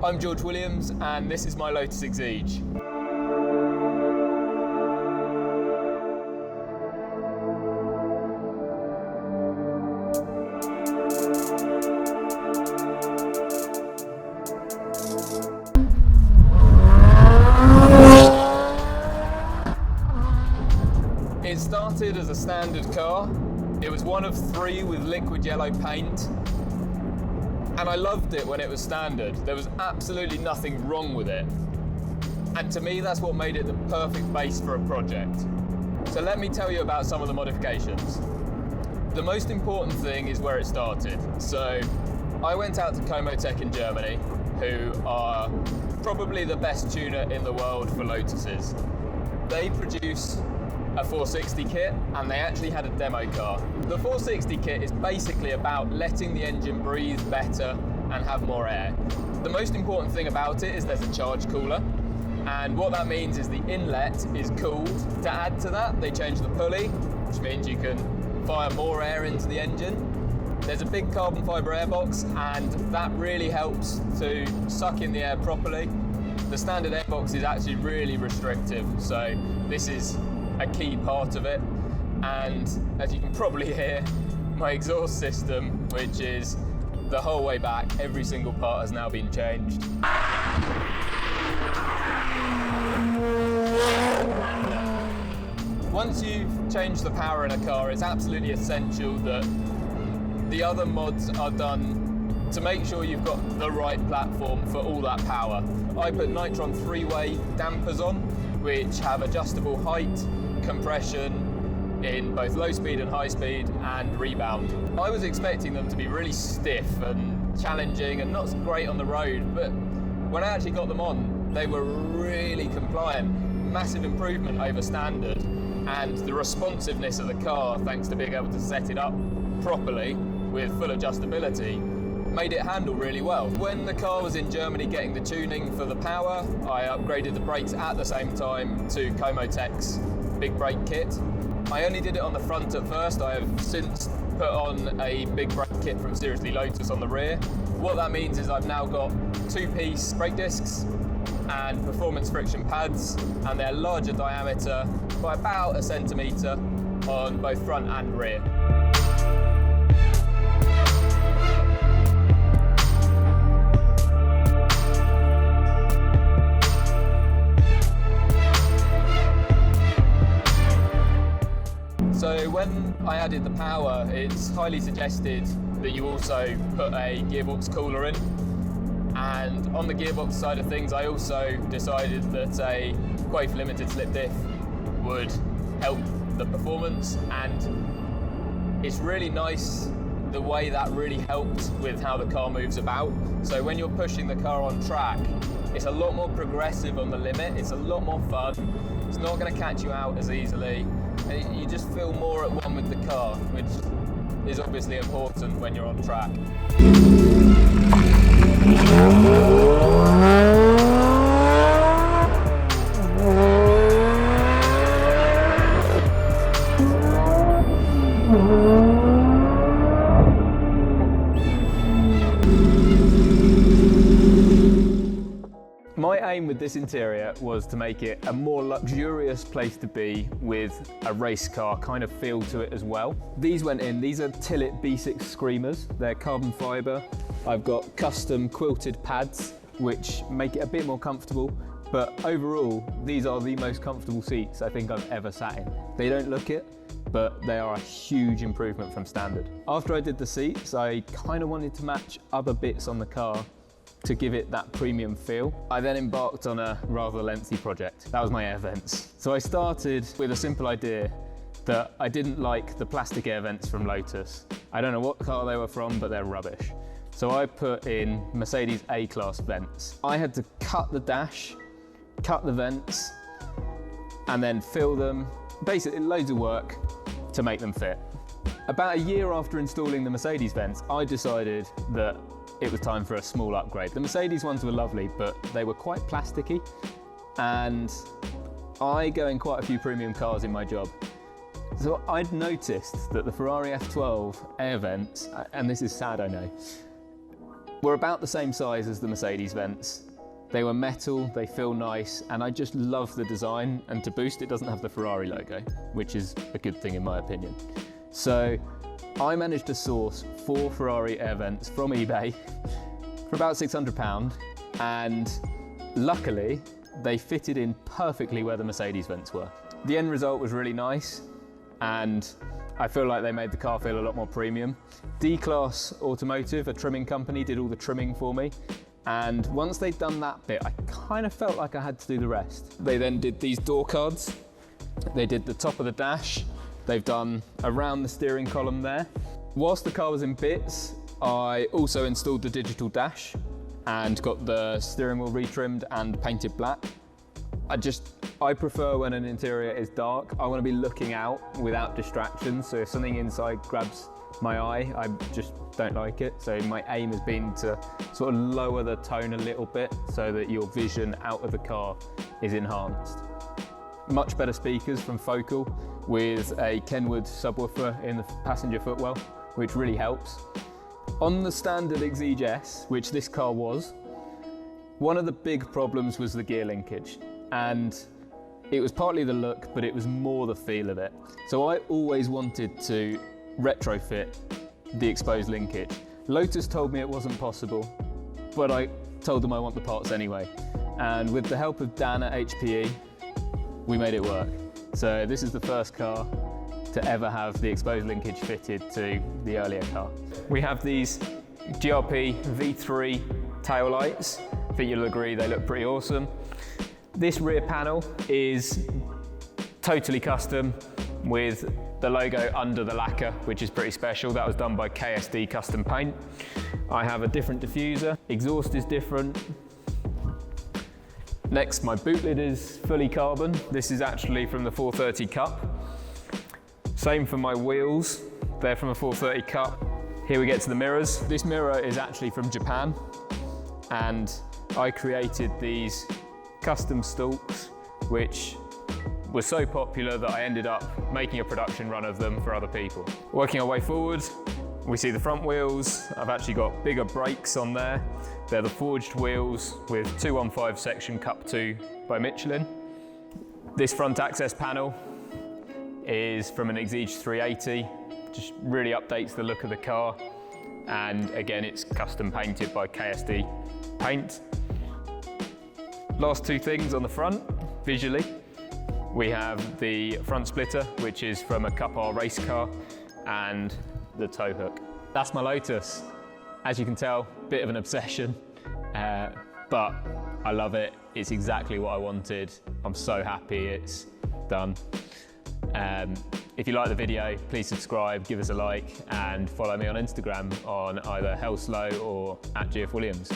I'm GFWilliams and this is my Lotus Exige. It started as a standard car. It was one of 3 with liquid yellow paint. And I loved it when it was standard. There was absolutely nothing wrong with it. And to me, that's what made it the perfect base for a project. So let me tell you about some of the modifications. The most important thing is where it started. So I went out to Komo-tec in Germany, who are probably the best tuner in the world for Lotuses. They produce a 460 kit, and they actually had a demo car. The 460 kit is basically about letting the engine breathe better and have more air. The most important thing about it is there's a charge cooler, and what that means is the inlet is cooled. To add to that, they changed the pulley, which means you can fire more air into the engine. There's a big carbon fibre airbox, and that really helps to suck in the air properly. The standard airbox is actually really restrictive, so this is a key part of it. And as you can probably hear, my exhaust system, which is the whole way back, every single part has now been changed. Once you've changed the power in a car, it's absolutely essential that the other mods are done to make sure you've got the right platform for all that power. I put Nitron 3-way dampers on, which have adjustable height, compression in both low speed and high speed, and rebound. I was expecting them to be really stiff and challenging and not great on the road, but when I actually got them on, they were really compliant. Massive improvement over standard, and the responsiveness of the car, thanks to being able to set it up properly with full adjustability, made it handle really well. When the car was in Germany getting the tuning for the power, I upgraded the brakes at the same time to Komo-tec's big brake kit. I only did it on the front at first. I have since put on a big brake kit from Seriously Lotus on the rear. What that means is I've now got 2-piece brake discs and performance friction pads, and they're larger diameter by about 1 centimetre on both front and rear. So when I added the power, it's highly suggested that you also put a gearbox cooler in. And on the gearbox side of things, I also decided that a Quaife limited slip diff would help the performance, and it's really nice the way that really helps with how the car moves about. So when you're pushing the car on track, it's a lot more progressive on the limit, it's a lot more fun, it's not going to catch you out as easily, and you just feel more at one with the car, which is obviously important when you're on track. My aim with this interior was to make it a more luxurious place to be with a race car kind of feel to it as well. These went in, these are Tillit B6 Screamers, they're carbon fibre. I've got custom quilted pads which make it a bit more comfortable, but overall these are the most comfortable seats I think I've ever sat in. They don't look it, but they are a huge improvement from standard. After I did the seats, I kind of wanted to match other bits on the car to give it that premium feel. I then embarked on a rather lengthy project. That was my air vents. So I started with a simple idea that I didn't like the plastic air vents from Lotus. I don't know what car they were from, but they're rubbish. So I put in Mercedes A-Class vents. I had to cut the dash, cut the vents, and then fill them. Basically, loads of work to make them fit. About a year after installing the Mercedes vents, I decided that it was time for a small upgrade. The Mercedes ones were lovely, but they were quite plasticky, and I go in quite a few premium cars in my job. So I'd noticed that the Ferrari F12 air vents, and this is sad I know, were about the same size as the Mercedes vents. They were metal, they feel nice, and I just love the design. And to boost, it doesn't have the Ferrari logo, which is a good thing in my opinion. So I managed to source 4 Ferrari air vents from eBay for about £600, and luckily they fitted in perfectly where the Mercedes vents were. The end result was really nice, and I feel like they made the car feel a lot more premium. D-Class Automotive, a trimming company, did all the trimming for me. And once they'd done that bit, I kind of felt like I had to do the rest. They then did these door cards. They did the top of the dash. They've done around the steering column there. Whilst the car was in bits, I also installed the digital dash and got the steering wheel retrimmed and painted black. I prefer when an interior is dark. I want to be looking out without distractions. So if something inside grabs my eye, I just don't like it. So my aim has been to sort of lower the tone a little bit so that your vision out of the car is enhanced. Much better speakers from Focal with a Kenwood subwoofer in the passenger footwell, which really helps. On the standard Exige S, which this car was, one of the big problems was the gear linkage. And it was partly the look, but it was more the feel of it. So I always wanted to retrofit the exposed linkage. Lotus told me it wasn't possible, but I told them I want the parts anyway. And with the help of Dan at HPE, we made it work. So this is the first car to ever have the exposed linkage fitted to the earlier car. We have these GRP V3 tail lights. I think you'll agree they look pretty awesome. This rear panel is totally custom with the logo under the lacquer, which is pretty special. That was done by KSD Custom Paint. I have a different diffuser. Exhaust is different. Next, my boot lid is fully carbon. This is actually from the 430 Cup. Same for my wheels. They're from a 430 Cup. Here we get to the mirrors. This mirror is actually from Japan, and I created these custom stalks, which were so popular that I ended up making a production run of them for other people. Working our way forward, we see the front wheels. I've actually got bigger brakes on there. They're the forged wheels with 215 section Cup 2 by Michelin. This front access panel is from an Exige 380. Just really updates the look of the car. And again, it's custom painted by KSD Paint. Last two things on the front, visually. We have the front splitter, which is from a Cup R race car, and the tow hook. That's my Lotus. As you can tell, bit of an obsession, but I love it. It's exactly what I wanted. I'm so happy it's done. If you like the video, please subscribe, give us a like, and follow me on Instagram on either Hellslow or @GFWilliams.